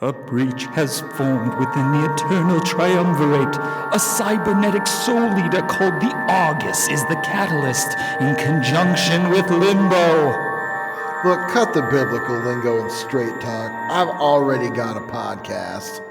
A breach has formed within the Eternal Triumvirate. A cybernetic soul leader called the Argus is the catalyst in conjunction with Limbo. Look, cut the biblical lingo and straight talk. I've already got a podcast.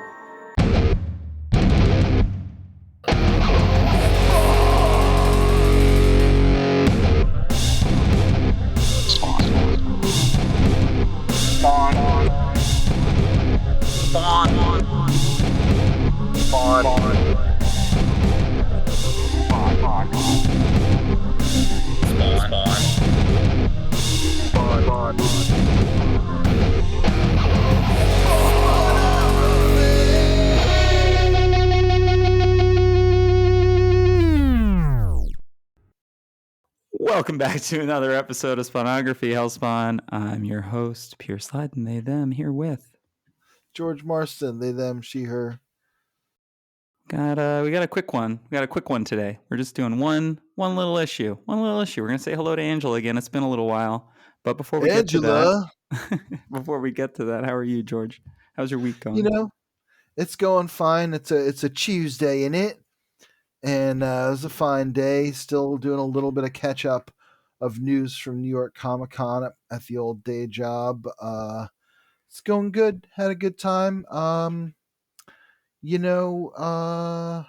Welcome back to another episode of Spawnography Hellspawn. I'm your host, Pierce Lyden, they, them, here with George Marston, they, them, she, her. we got a quick one. We got a quick one today. We're just doing one little issue. We're gonna say hello to Angela again. It's been a little while, but before we get to that, how are you, George? How's your week going? You know, it's going fine. It's a Tuesday, in it, and it was a fine day. Still doing a little bit of catch up of news from New York Comic Con at the old day job. It's going good. Had a good time. I'm kind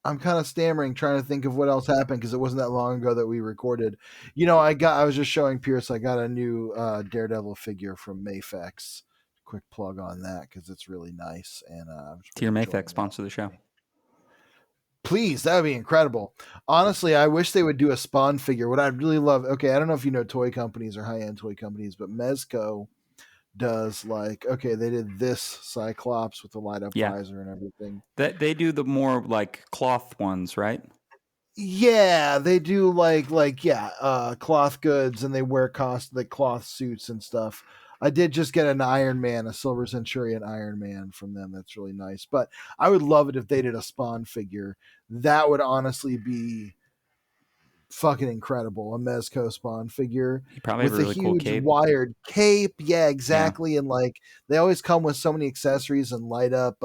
of stammering trying to think of what else happened because it wasn't that long ago that we recorded. I was just showing Pierce I got a new Daredevil figure from Mafex. Quick plug on that because it's really nice. And Tier Mafex sponsor the show. Please, that would be incredible. Honestly, I wish they would do a Spawn figure. What I'd really love, I don't know if you know toy companies or high-end toy companies, but Mezco does they did this Cyclops with the light up visor and everything. That they do the more like cloth ones, right? Yeah, they do cloth goods, and they wear cloth suits and stuff. I did just get an Iron Man, a Silver Centurion Iron Man from them. That's really nice. But I would love it if they did a Spawn figure. That would honestly be fucking incredible. A Mezco Spawn figure with a really huge cool cape. Wired cape. Yeah, exactly. Yeah. And they always come with so many accessories and light up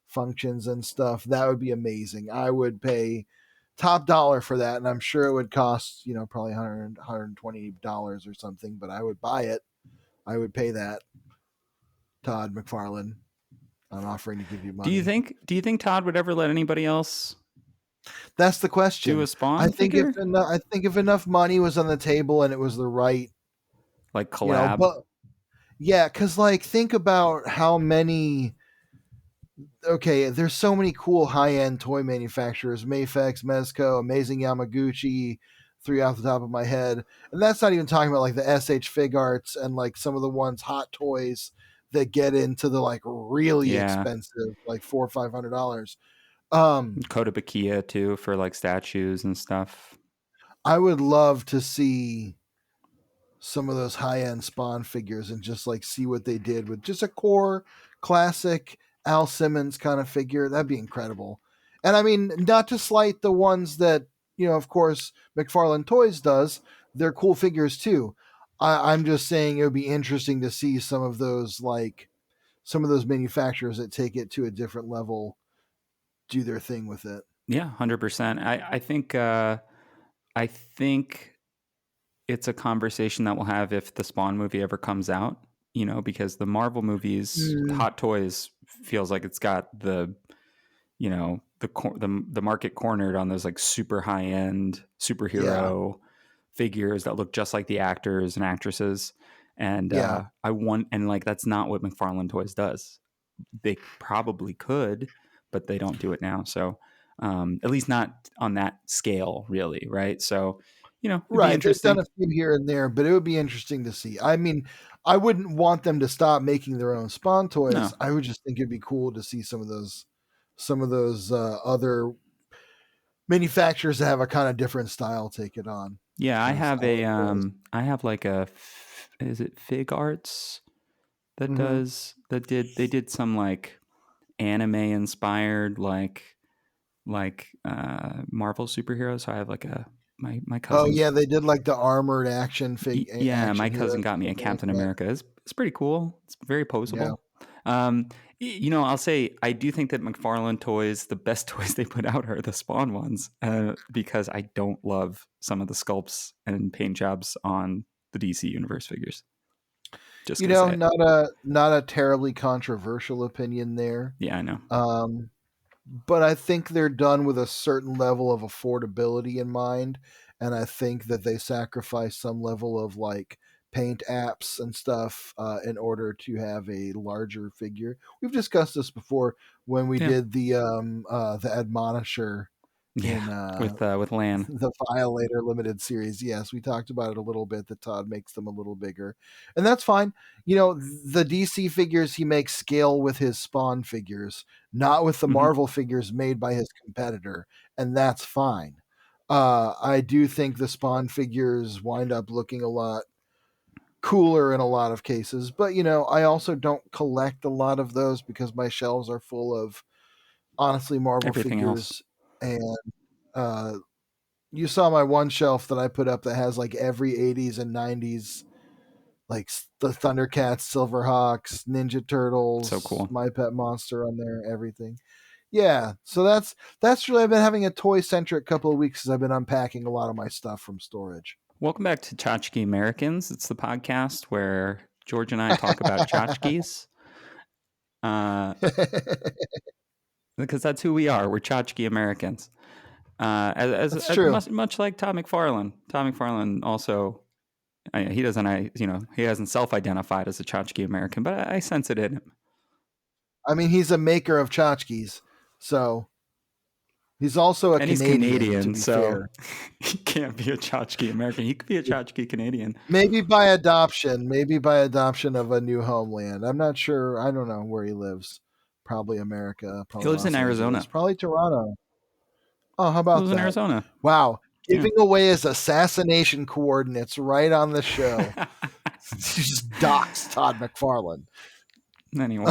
functions and stuff. That would be amazing. I would pay top dollar for that, and I'm sure it would cost probably $120 or something, but I would buy it. I would pay that. Todd McFarlane, I'm offering to give you money. Do you think Todd would ever let anybody else? That's the question. Do a Spawn figure? I think if enough money was on the table and it was the right collab. Because think about how many. Okay, there's so many cool high-end toy manufacturers: Mafex, Mezco, Amazing Yamaguchi. 3 off the top of my head, and that's not even talking about the SH Fig Arts and some of the ones Hot Toys that get into the really expensive $400 or $500. Kotobukiya too for statues and stuff. I would love to see some of those high-end Spawn figures and just see what they did with just a core classic Al Simmons kind of figure. That'd be incredible. And I mean, not to slight the ones that of course, McFarlane Toys does. They're cool figures too. I'm just saying it would be interesting to see some of those manufacturers that take it to a different level do their thing with it. Yeah, 100%. I think it's a conversation that we'll have if the Spawn movie ever comes out. Because the Marvel movies, Hot Toys feels like it's got the market cornered on those super high end superhero figures that look just like the actors and actresses. And that's not what McFarlane Toys does. They probably could, but they don't do it now. So at least not on that scale, really. Right. So, right. They've done a few here and there, but it would be interesting to see. I mean, I wouldn't want them to stop making their own Spawn toys. No. I would just think it'd be cool to see some of those other manufacturers that have a kind of different style take it on. Yeah, I have is it Fig Arts that they did some anime inspired Marvel superheroes. So I have my cousin. Oh yeah, they did the armored action fig. Yeah, my cousin got me a Captain America. It's pretty cool. It's very poseable. Um, I'll say I do think that McFarlane toys, the best toys they put out are the Spawn ones, because I don't love some of the sculpts and paint jobs on the DC Universe figures. Just gonna say it. Not a terribly controversial opinion there. Yeah, I know. Um, but I think they're done with a certain level of affordability in mind, and I think that they sacrifice some level of like paint apps and stuff in order to have a larger figure. We've discussed this before when we Yeah, did the Admonisher yeah. in With Lan, the Violator limited series. Yes, we talked about it a little bit that Todd makes them a little bigger. And that's fine. You know, the DC figures he makes scale with his Spawn figures, not with the mm-hmm. Marvel figures made by his competitor, and that's fine. I do think the Spawn figures wind up looking a lot cooler in a lot of cases, but you know, I also don't collect a lot of those because my shelves are full of honestly Marvel Everything else. figures and uh you saw my one shelf that I put up that has like every 80s and 90s, like the Thundercats, Silverhawks, Ninja So Turtles, cool. My Pet Monster on there, everything. Yeah, so that's really I've been having a toy centric couple of weeks as I've been unpacking a lot of my stuff from storage. Welcome back to Tchotchke Americans. It's the podcast where George and I talk about tchotchkes. Because that's who we are. We're tchotchke Americans. That's As true. much like Todd McFarlane. Todd McFarlane also, he doesn't, he hasn't self-identified as a tchotchke American, but I sense it in him. I mean, he's a maker of tchotchkes, so he's also a And he's Canadian, to Canadian, be so fair. he can't be a tchotchke American. He could be a tchotchke Canadian. Maybe by adoption of a new homeland. I'm not sure. I don't know where he lives. Probably America, He probably lives in Los Angeles, Arizona. probably Toronto. Oh, how He about lives in that? Arizona. Wow. Yeah. Giving away his assassination coordinates right on the show. Just docs Todd McFarlane. Anyway,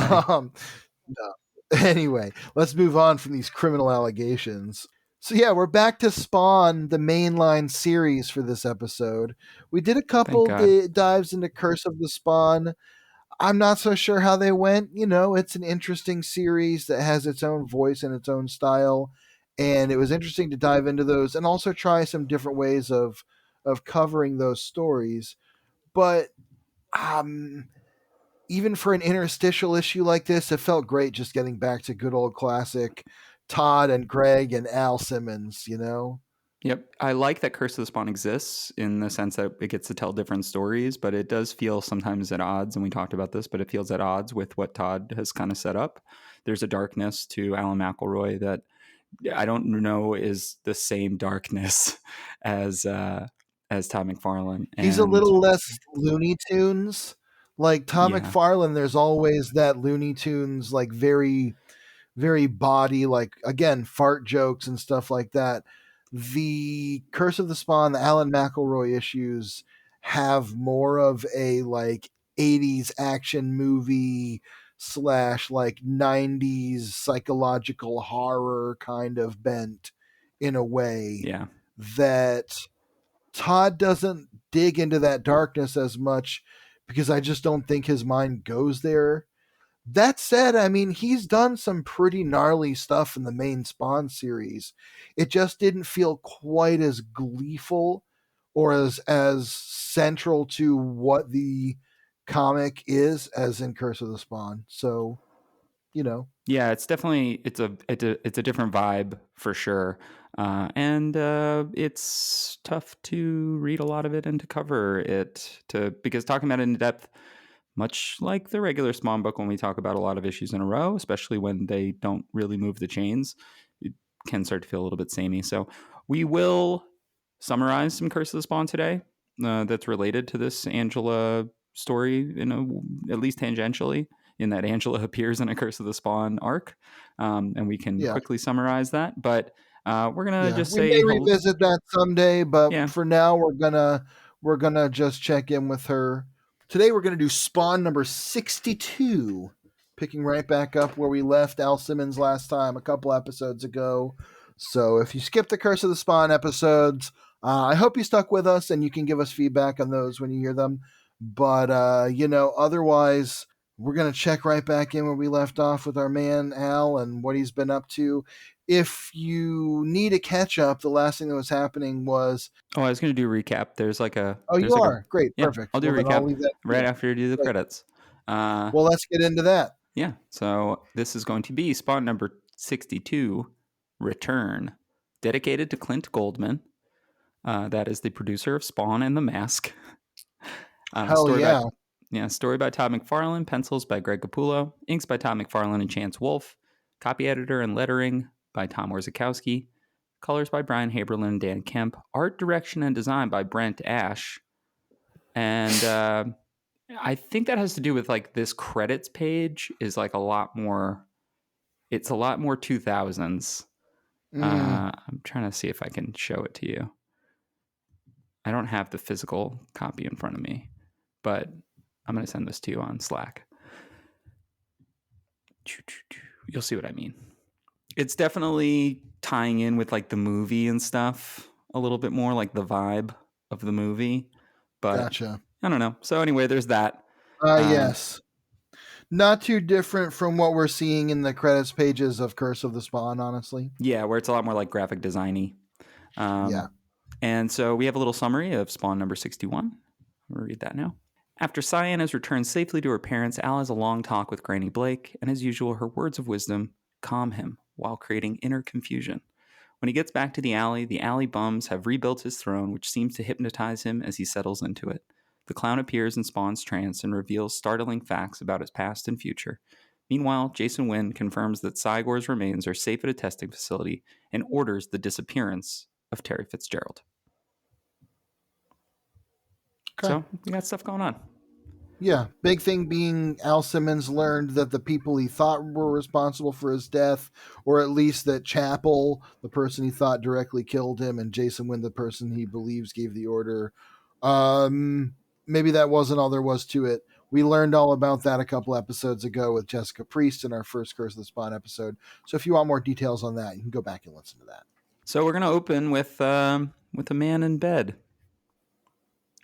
No. Anyway, let's move on from these criminal allegations. So yeah, we're back to Spawn, the mainline series for this episode. We did a thank couple God. dives into Curse of the Spawn. I'm not so sure how they went. You know, it's an interesting series that has its own voice and its own style, and it was interesting to dive into those and also try some different ways of covering those stories. But um, even for an interstitial issue like this, it felt great just getting back to good old classic Todd and Greg and Al Simmons. You know, Yep. I like that Curse of the Spawn exists in the sense that it gets to tell different stories, but it does feel sometimes at odds, and we talked about this, but it feels at odds with what Todd has kind of set up. There's a darkness to Alan McElroy that I don't know is the same darkness as Todd McFarlane. he's a And little less Looney Tunes. Like Tom yeah, McFarlane, there's always that Looney Tunes, like very body, like again, fart jokes and stuff like that. The Curse of the Spawn, the Alan McElroy issues have more of a like 80s action movie slash like 90s psychological horror kind of bent in a way yeah. that Todd doesn't dig into that darkness as much because I just don't think his mind goes there. That said, I mean, he's done some pretty gnarly stuff in the main Spawn series. It just didn't feel quite as gleeful or as central to what the comic is as in Curse of the Spawn. So, you know, Yeah, it's definitely it's a different vibe for sure, and it's tough to read a lot of it and to cover it to because talking about it in depth, much like the regular Spawn book, when we talk about a lot of issues in a row, especially when they don't really move the chains, it can start to feel a little bit samey. So we will summarize some Curse of the Spawn today that's related to this Angela story, at least tangentially in that Angela appears in a Curse of the Spawn arc, and we can yeah. quickly summarize that. But we're gonna Yeah, just we may say, revisit that someday, but yeah, for now we're gonna just check in with her. Today we're gonna do Spawn number 62, picking right back up where we left Al Simmons last time a couple episodes ago. So if you skipped the Curse of the Spawn episodes, I hope you stuck with us and you can give us feedback on those when you hear them. But otherwise, we're going to check right back in where we left off with our man Al and what he's been up to. If you need a catch up, the last thing that was happening was. Oh, I was going to do a recap. Oh, you are? Great. Yeah, Perfect. I'll do Well, a then I'll recap leave that to right you. after you do the Great. credits. Well, let's get into that. Yeah, so this is going to be Spawn number 62, Return, dedicated to Clint Goldman. That is the producer of Spawn and The Mask. Hell yeah. Story by Todd McFarlane, pencils by Greg Capullo, inks by Todd McFarlane and Chance Wolfe, copy editor and lettering by Tom Orzechowski, colors by Brian Haberlin and Dan Kemp, art direction and design by Brent Ash, and I think that has to do with like this credits page is like a lot more. It's a lot more 2000s. I'm trying to see if I can show it to you. I don't have the physical copy in front of me, but I'm going to send this to you on Slack. You'll see what I mean. It's definitely tying in with like the movie and stuff a little bit more, like the vibe of the movie. But gotcha. I don't know. So anyway, there's that. Yes. Not too different from what we're seeing in the credits pages of Curse of the Spawn, honestly. Yeah, where it's a lot more like graphic designy. Yeah. And so we have a little summary of Spawn number 61. I'm going to read that now. After Cyan has returned safely to her parents, Al has a long talk with Granny Blake, and as usual, her words of wisdom calm him while creating inner confusion. When he gets back to the alley bums have rebuilt his throne, which seems to hypnotize him as he settles into it. The clown appears in Spawn's trance and reveals startling facts about his past and future. Meanwhile, Jason Wynn confirms that Cygor's remains are safe at a testing facility and orders the disappearance of Terry Fitzgerald. Okay. So we got stuff going on. Yeah, big thing being Al Simmons learned that the people he thought were responsible for his death, or at least that Chapel, the person he thought directly killed him, and Jason Wynn, the person he believes gave the order, maybe that wasn't all there was to it. We learned all about that a couple episodes ago with Jessica Priest in our first Curse of the Spawn episode. So if you want more details on that, you can go back and listen to that. So we're going to open with a man in bed.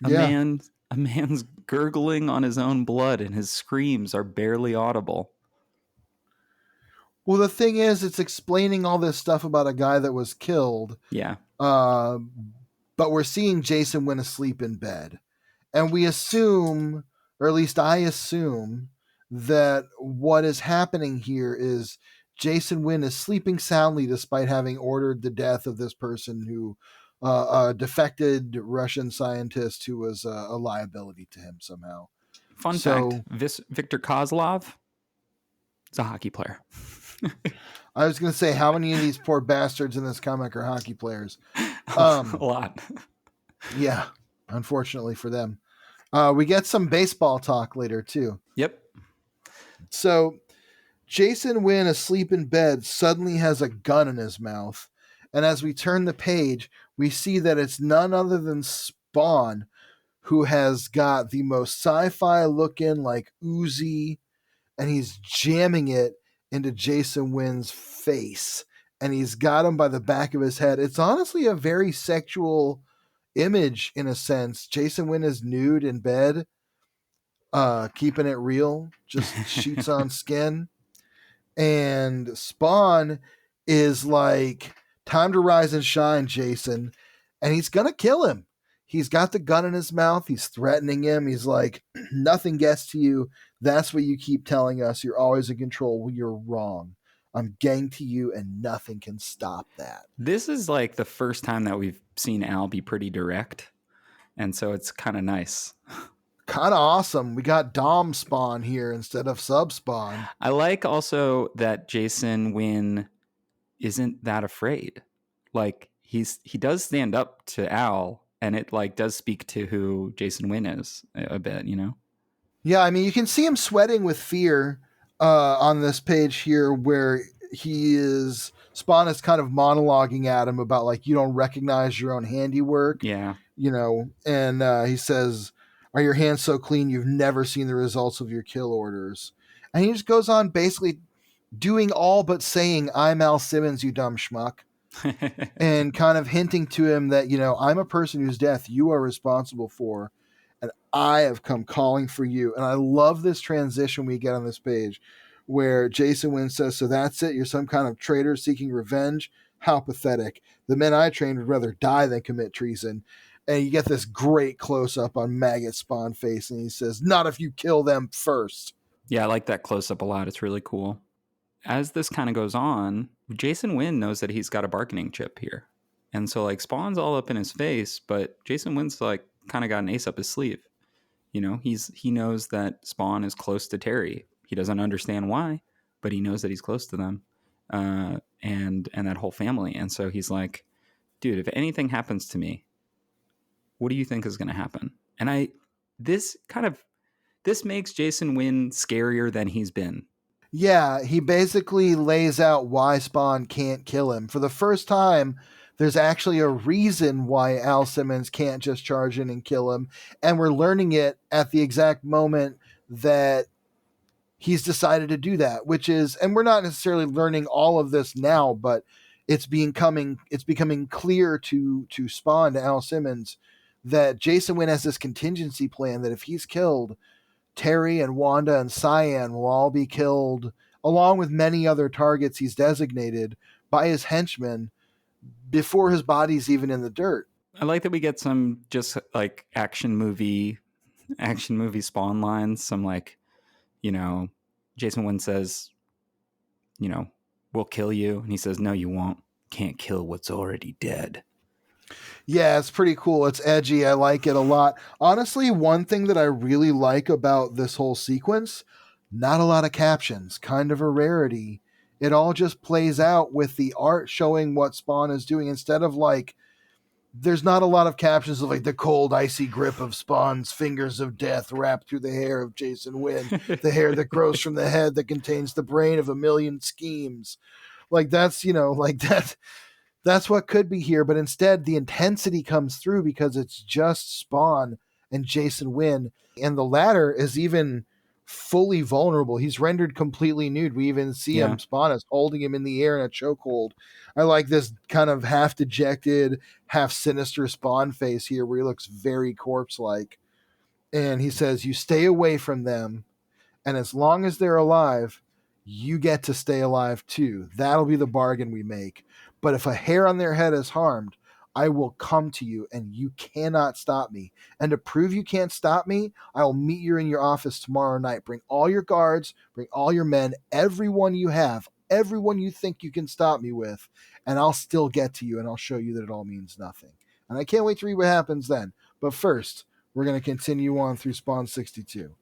A man's gurgling on his own blood, and his screams are barely audible. Well, the thing is, it's explaining all this stuff about a guy that was killed. Yeah. But we're seeing Jason Wynn asleep in bed. And we assume, or at least I assume, that what is happening here is Jason Wynn is sleeping soundly despite having ordered the death of this person who, a defected Russian scientist who was a liability to him somehow. Fun fact, Victor Kozlov is a hockey player. I was going to say, how many of these poor bastards in this comic are hockey players? A lot. Yeah, unfortunately for them. We get some baseball talk later, too. Yep. So Jason Wynn, asleep in bed, suddenly has a gun in his mouth. And as we turn the page, we see that it's none other than Spawn, who has got the most sci-fi looking, like Uzi, and he's jamming it into Jason Wynn's face. And he's got him by the back of his head. It's honestly a very sexual image in a sense. Jason Wynn is nude in bed, keeping it real, just sheets on skin. And Spawn is like, time to rise and shine, Jason. And he's going to kill him. He's got the gun in his mouth. He's threatening him. He's like, nothing gets to you. That's what you keep telling us. You're always in control. Well, you're wrong. I'm gang to you, and nothing can stop that. This is like the first time that we've seen Al be pretty direct. And so it's kind of nice. Kind of awesome. We got Dom Spawn here instead of Sub Spawn. I like also that Jason Wynn isn't that afraid. Like he does stand up to Al, and it like does speak to who Jason Wynn is a bit, you know? Yeah, I mean, you can see him sweating with fear on this page here, where Spawn is kind of monologuing at him about like, you don't recognize your own handiwork. Yeah. You know, and he says, are your hands so clean you've never seen the results of your kill orders? And he just goes on basically doing all but saying, I'm Al Simmons, you dumb schmuck. and kind of hinting to him that, you know, I'm a person whose death you are responsible for. And I have come calling for you. And I love this transition we get on this page where Jason Wynn says, so that's it? You're some kind of traitor seeking revenge? How pathetic. The men I trained would rather die than commit treason. And you get this great close up on Maggot Spawn face, and he says, not if you kill them first. Yeah, I like that close up a lot. It's really cool. As this kind of goes on, Jason Wynn knows that he's got a bargaining chip here. And so like Spawn's all up in his face, but Jason Wynn's like kind of got an ace up his sleeve. You know, he knows that Spawn is close to Terry. He doesn't understand why, but he knows that he's close to them, and that whole family. And so he's like, dude, if anything happens to me, what do you think is going to happen? And this kind of this makes Jason Wynn scarier than he's been. Yeah, he basically lays out why Spawn can't kill him. For the first time, there's actually a reason why Al Simmons can't just charge in and kill him. And we're learning it at the exact moment that he's decided to do that, which is, and we're not necessarily learning all of this now, but it's becoming clear to Spawn, to Al Simmons, that Jason Wynn has this contingency plan that if he's killed, Terry and Wanda and Cyan will all be killed, along with many other targets he's designated by his henchmen before his body's even in the dirt. I like that we get some just like action movie Spawn lines. Some like, you know, Jason Wynn says, you know, we'll kill you. And he says, no, you won't. Can't kill what's already dead. Yeah, it's pretty cool. It's edgy. I like it a lot. Honestly, one thing that I really like about this whole sequence, not a lot of captions, kind of a rarity. It all just plays out with the art showing what Spawn is doing instead of like, there's not a lot of captions of like the cold, icy grip of Spawn's fingers of death wrapped through the hair of Jason Wynn, the hair that grows from the head that contains the brain of a million schemes. Like that's, like that's what could be here, but instead the intensity comes through because it's just Spawn and Jason Wynn, and the latter is even fully vulnerable. He's rendered completely nude. We even see him, Spawn is holding him in the air in a chokehold. I like this kind of half dejected, half sinister Spawn face here where he looks very corpse-like. And he says, you stay away from them, and as long as they're alive, you get to stay alive too. That'll be the bargain we make. But if a hair on their head is harmed, I will come to you and you cannot stop me. And to prove you can't stop me, I will meet you in your office tomorrow night. Bring all your guards, bring all your men, everyone you have, everyone you think you can stop me with, and I'll still get to you and I'll show you that it all means nothing. And I can't wait to read what happens then. But first, we're going to continue on through Spawn 62.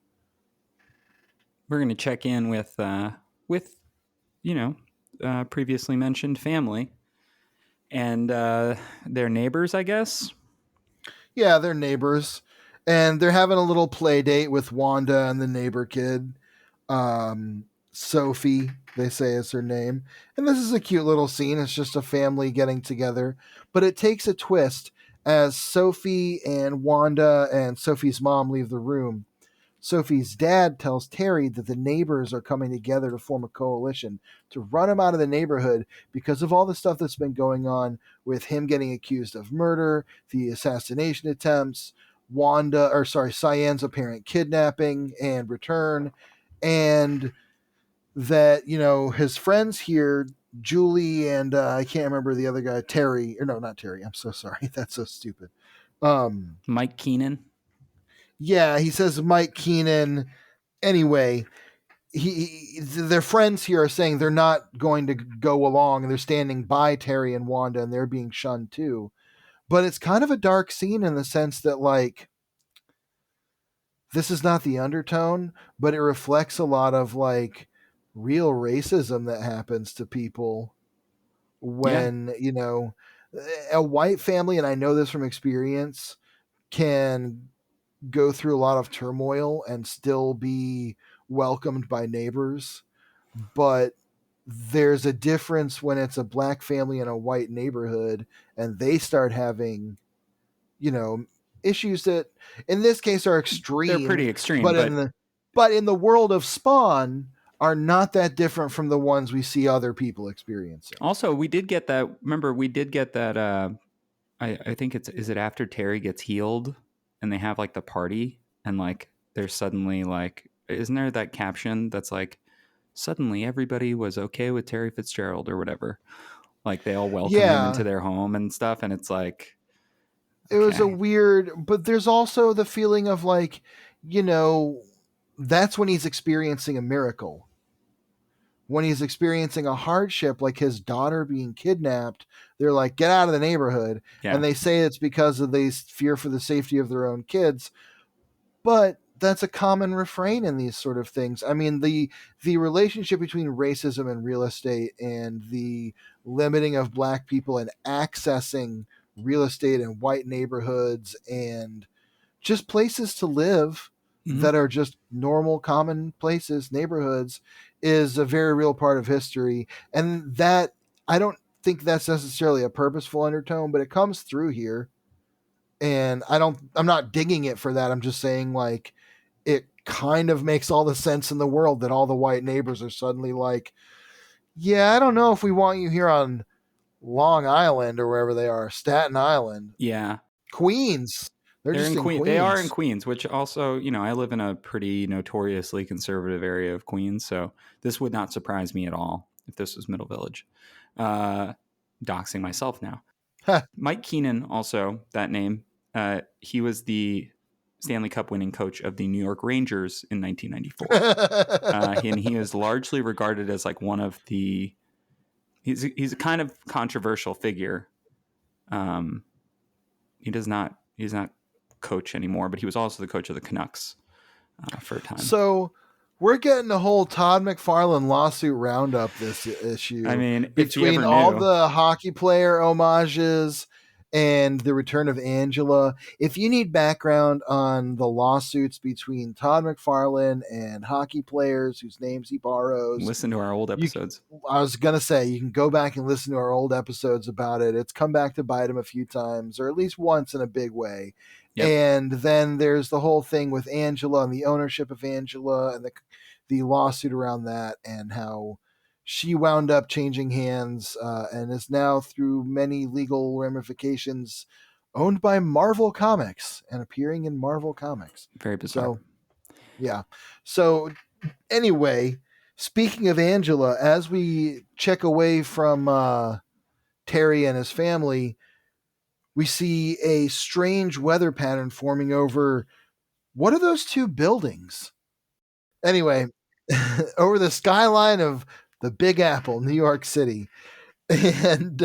We're going to check in with previously mentioned family and their neighbors, I guess. Yeah, they're neighbors, and they're having a little play date with Wanda and the neighbor kid. Sophie, they say is her name. And this is a cute little scene. It's just a family getting together, but it takes a twist as Sophie and Wanda and Sophie's mom leave the room. Sophie's dad tells Terry that the neighbors are coming together to form a coalition to run him out of the neighborhood because of all the stuff that's been going on with him getting accused of murder, the assassination attempts, Cyan's apparent kidnapping and return, and that, his friends here, Julie and I can't remember the other guy, Terry, or no, not Terry. I'm so sorry. That's so stupid. Mike Keenan. Yeah, he says Mike Keenan. Anyway, their friends here are saying they're not going to go along, and they're standing by Terry and Wanda, and they're being shunned too. But it's kind of a dark scene in the sense that, like, this is not the undertone, but it reflects a lot of like real racism that happens to people when, a white family, and I know this from experience, can go through a lot of turmoil and still be welcomed by neighbors. But there's a difference when it's a black family in a white neighborhood and they start having, issues that in this case are extreme. They're pretty extreme, but in the world of Spawn are not that different from the ones we see other people experiencing. Also, we did get that. Remember, we did get that. I think is it after Terry gets healed and they have like the party and like there's suddenly like, isn't there that caption that's like, suddenly everybody was okay with Terry Fitzgerald or whatever, like they all welcome him into Yeah, their home and stuff, and it's like, it was a okay, weird, but there's also the feeling of like, you know, that's when he's experiencing a miracle. When he's experiencing a hardship like his daughter being kidnapped, they're like, get out of the neighborhood. yeah, And they say it's because of they fear for the safety of their own kids. But that's a common refrain in these sort of things. I mean, the relationship between racism and real estate and the limiting of black people and accessing real estate in white neighborhoods and just places to live mm-hmm. that are just normal, common places, neighborhoods, is a very real part of history. And that, I don't think that's necessarily a purposeful undertone, but it comes through here. And I'm not digging it for that. I'm just saying, like, it kind of makes all the sense in the world that all the white neighbors are suddenly like, yeah, I don't know if we want you here on Long Island or wherever they are, Staten Island, Yeah. Queens. They're They're just in in Queens. They are in Queens. Queens, which also, I live in a pretty notoriously conservative area of Queens, so this would not surprise me at all if this was Middle Village. Uh, Doxing myself now. Mike Keenan, also that name, he was the Stanley Cup winning coach of the New York Rangers in 1994, and he is largely regarded as like one of the. He's a kind of controversial figure. He's not coach anymore, but he was also the coach of the Canucks for a time. So we're getting a whole Todd McFarlane lawsuit roundup this I issue mean, if you between ever all knew, the hockey player homages and the return of Angela. If you need background on the lawsuits between Todd McFarlane and hockey players whose names he borrows, listen to our old you episodes. I was gonna say you can go back and listen to our old episodes about it. It's come back to bite him a few times, or at least once in a big way. Yep, And then there's the whole thing with Angela and the ownership of Angela and the lawsuit around that, and how she wound up changing hands and is now, through many legal ramifications, owned by Marvel Comics and appearing in Marvel Comics. very bizarre. So yeah. So anyway, speaking of Angela, as we check away from Terry and his family, we see a strange weather pattern forming over, what are those two buildings? Anyway, over the skyline of the Big Apple, New York City. And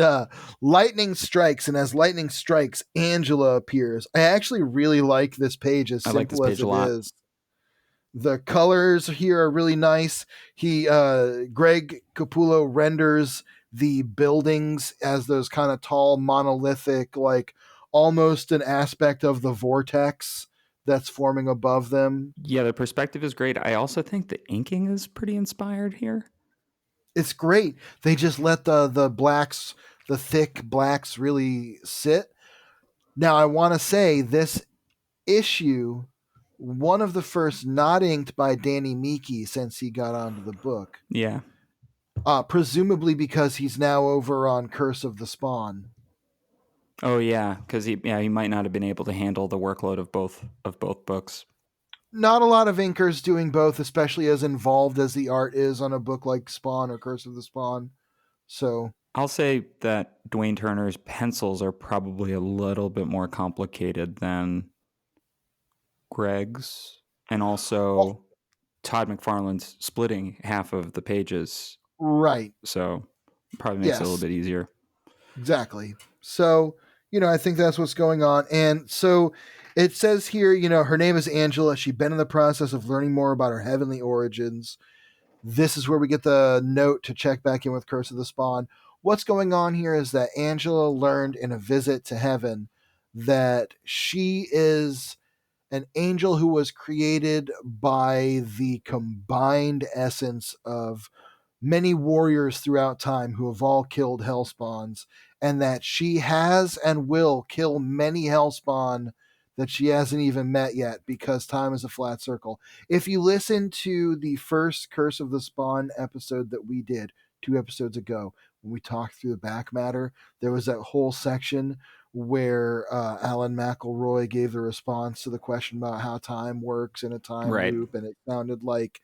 lightning strikes, and as lightning strikes, Angela appears. I actually really like this page, as I like this simple as page a it lot. is. The colors here are really nice. Greg Capullo renders the buildings as those kind of tall, monolithic, like almost an aspect of the vortex that's forming above them. Yeah, the perspective is great. I also think the inking is pretty inspired here. It's great. They just let the blacks, the thick blacks, really sit. Now, I want to say this issue, one of the first not inked by Danny Meeke since he got onto the book. Yeah. Presumably because he's now over on Curse of the Spawn. Oh yeah, because he might not have been able to handle the workload of both books. Not a lot of inkers doing both, especially as involved as the art is on a book like Spawn or Curse of the Spawn. So I'll say that Dwayne Turner's pencils are probably a little bit more complicated than Greg's, and well, also Todd McFarlane's splitting half of the pages, right. so probably makes it a little Yes, bit easier. exactly. So, I think that's what's going on. And so it says here, her name is Angela. She'd been in the process of learning more about her heavenly origins. This is where we get the note to check back in with Curse of the Spawn. What's going on here is that Angela learned in a visit to heaven that she is an angel who was created by the combined essence of many warriors throughout time who have all killed hellspawns, and that she has and will kill many hellspawn that she hasn't even met yet, because time is a flat circle. If you listen to the first Curse of the Spawn episode that we did 2 episodes ago, when we talked through the back matter, there was that whole section where Alan McElroy gave the response to the question about how time works in a time Right. loop, and it sounded like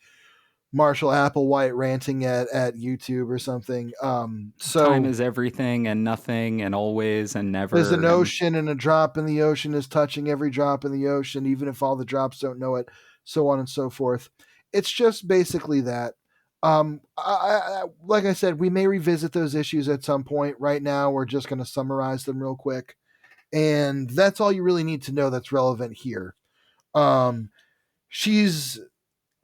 Marshall Applewhite ranting at YouTube or something. Time So is everything and nothing and always and there's never. an And ocean, and a drop in the ocean is touching every drop in the ocean, even if all the drops don't know it, so on and so forth. It's just basically that. Like I said, we may revisit those issues at some point. Right now, we're just going to summarize them real quick, and that's all you really need to know that's relevant here. Um, she's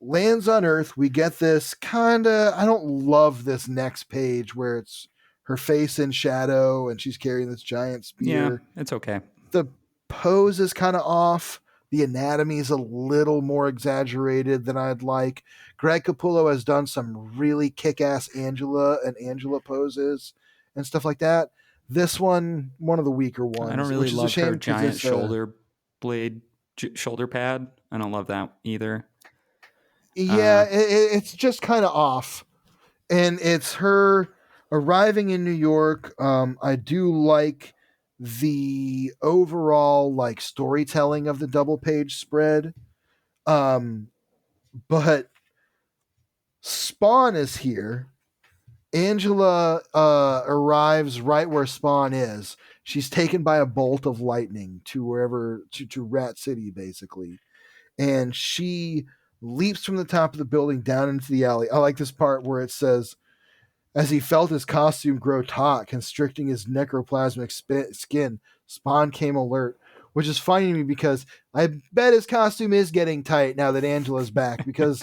lands on Earth. We get this kind of. I don't love this next page where it's her face in shadow and she's carrying this giant yeah, spear. it's okay. The pose is kind of off. The anatomy is a little more exaggerated than I'd like. Greg Capullo has done some really kick-ass Angela and Angela poses and stuff like that. This one of the weaker I don't ones, really which is a love her shame because giant it's shoulder blade, shoulder pad. I don't love that either. yeah, Uh, it's just kind of off. And it's her arriving in New York. I do like the overall like storytelling of the double page spread. Um, but Spawn is here. Angela arrives right where Spawn is. She's taken by a bolt of lightning to wherever to Rat City, basically, and she leaps from the top of the building down into the alley. I like this part where it says, as he felt his costume grow taut, constricting his necroplasmic skin, Spawn came alert, which is funny to me because I bet his costume is getting tight now that Angela's back. Because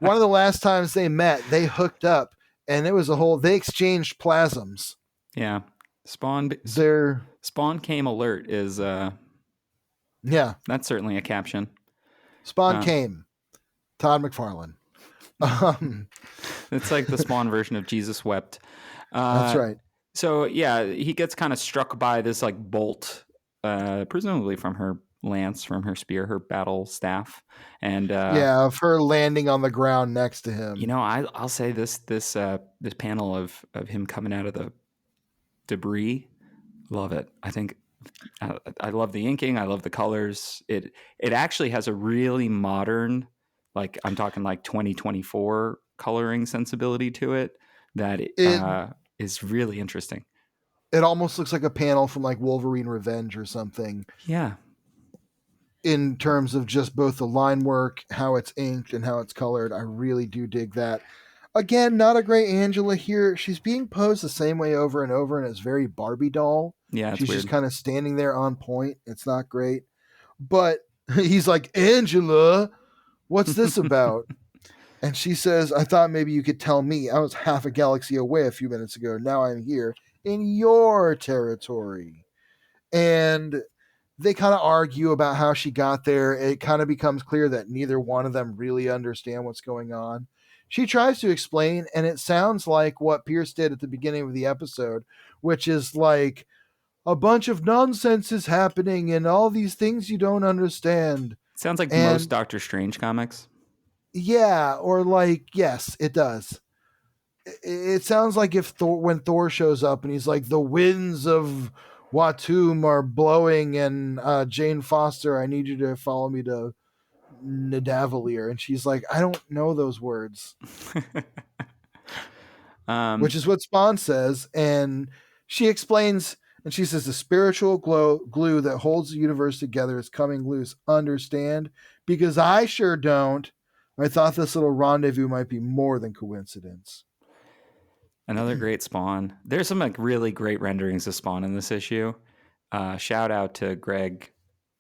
one of the last times they met, they hooked up, and it was a whole. They exchanged plasms. yeah, Spawn. They're Spawn came alert is yeah. that's certainly a caption. Spawn Uh, came. Todd McFarlane. Um, it's like the Spawn version of Jesus wept. that's Uh, right. so yeah, he gets kind of struck by this like bolt, presumably from her lance, from her spear, her battle staff, and Yeah, of her landing on the ground next to you him. know, I'll say this panel of him coming out of the debris, love it. I think I love the inking. I love the colors. It actually has a really modern, like I'm talking like 2024 coloring sensibility to it that It is really interesting. it almost looks like a panel from like Wolverine Revenge or something Yeah, in terms of just both the line work, how it's inked, and how it's colored. I really do dig that. Again, not a great Angela here. She's being posed the same way over and over, and it's very Barbie doll. yeah, it's She's just weird. kind of standing there on point. It's not great. But he's like, Angela, what's this about? And she says, I thought maybe you could tell me. I was half a galaxy away a few minutes ago. Now I'm here in your territory. And they kind of argue about how she got there. It kind of becomes clear that neither one of them really understand what's going on. She tries to explain, and it sounds like what Pierce did at the beginning of the episode, which is like a bunch of nonsense is happening and all these things you don't understand. Sounds like most And Doctor Strange comics. yeah, or like, yes, it does. It sounds like if when Thor shows up and he's like, the winds of Watum are blowing, and Jane Foster, I need you to follow me to Nidavellir. And she's like, I don't know those words, which um, is what Spawn says. And she explains, and she says, the spiritual glue that holds the universe together is coming loose. Understand? Because I sure don't. I thought this little rendezvous might be more than coincidence. Another great Spawn. There's some like really great renderings of Spawn in this issue. Shout out to Greg,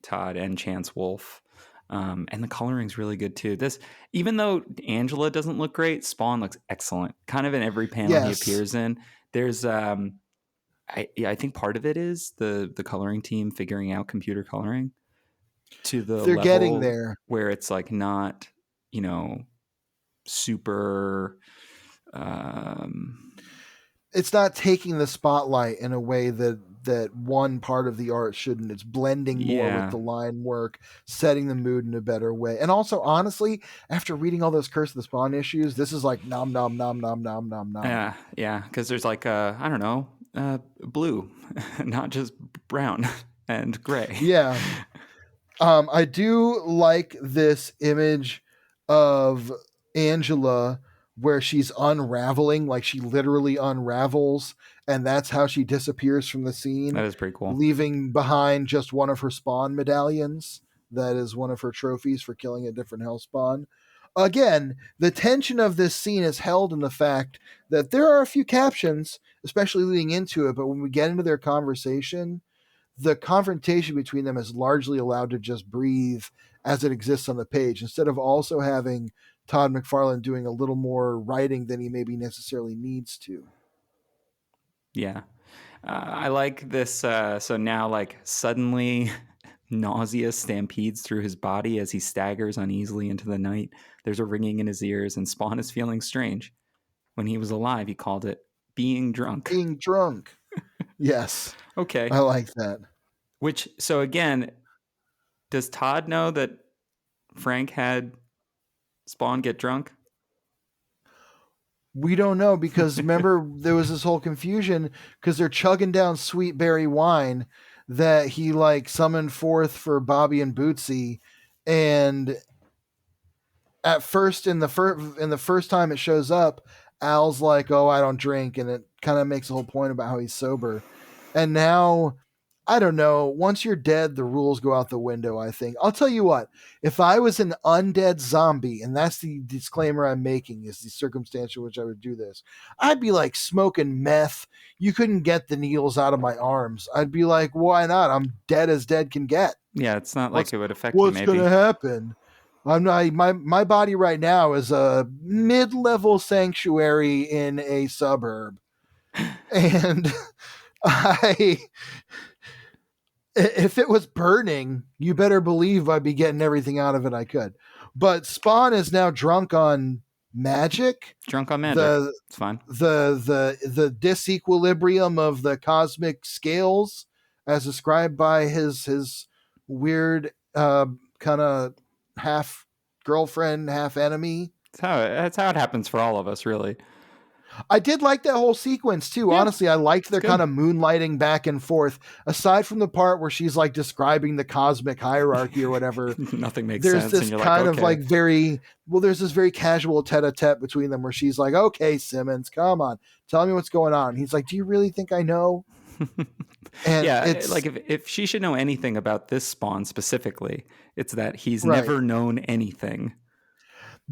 Todd, and Chance Wolf. And the coloring's really good too. This, even though Angela doesn't look great, Spawn looks excellent. Kind of in every panel he Yes, appears in. There's, I think part of it is the coloring team figuring out computer coloring to the they're getting level there. where it's like not, you know, super. It's not taking the spotlight in a way that one part of the art shouldn't. It's blending more with Yeah, the line work, setting the mood in a better way. And also, honestly, after reading all those Curse of the Spawn issues, this is like nom nom nom nom nom nom nom. yeah, yeah. Because there's like I don't know, blue, not just brown and gray. Yeah. I do like this image of Angela where she's unraveling, like she literally unravels, and that's how she disappears from the scene, That is pretty cool. leaving behind just one of her spawn medallions. That is one of her trophies for killing a different hell spawn. Again, the tension of this scene is held in the fact that there are a few captions, especially leading into it, but when we get into their conversation, the confrontation between them is largely allowed to just breathe as it exists on the page instead of also having Todd McFarlane doing a little more writing than he maybe necessarily needs to. Yeah. I like this. So now, like, suddenly nausea stampedes through his body as he staggers uneasily into the night. There's a ringing in his ears, and Spawn is feeling strange. When he was alive, he called it being drunk. Being drunk. Yes, Okay. I like that. Which, so again, does Todd know that Frank had Spawn get drunk? We don't know because remember there was this whole confusion because they're chugging down sweet berry wine that he like summoned forth for Bobby and Bootsy, and at first in the first time it shows up, Al's like, "Oh, I don't drink," and it kind of makes a whole point about how he's sober. And now, I don't know. Once you're dead, the rules go out the window. I think. I'll tell you what. If I was an undead zombie, and that's the disclaimer I'm making, is the circumstance in which I would do this, I'd be like smoking meth. You couldn't get the needles out of my arms. I'd be like, why not? I'm dead as dead can get. Yeah, it's not like it would affect you, What's maybe. gonna happen? I'm not my body right now is a mid-level sanctuary in a suburb. And I if it was burning, you better believe I'd be getting everything out of it I could. But Spawn is now drunk on magic. Drunk on magic. It's fine. The disequilibrium of the cosmic scales as described by his weird kind of half girlfriend, half enemy. That's how it happens for all of us, really. I did like that whole sequence too. Yeah, honestly, I liked their kind of moonlighting back and forth. Aside from the part where she's like describing the cosmic hierarchy or whatever, nothing makes sense. There's this kind of like there's this very casual tete-a-tete between them where she's like, "Okay, Simmons, come on, tell me what's going on." And he's like, "Do you really think I know?" And yeah, it's like if she should know anything about this Spawn specifically, it's that he's never known anything.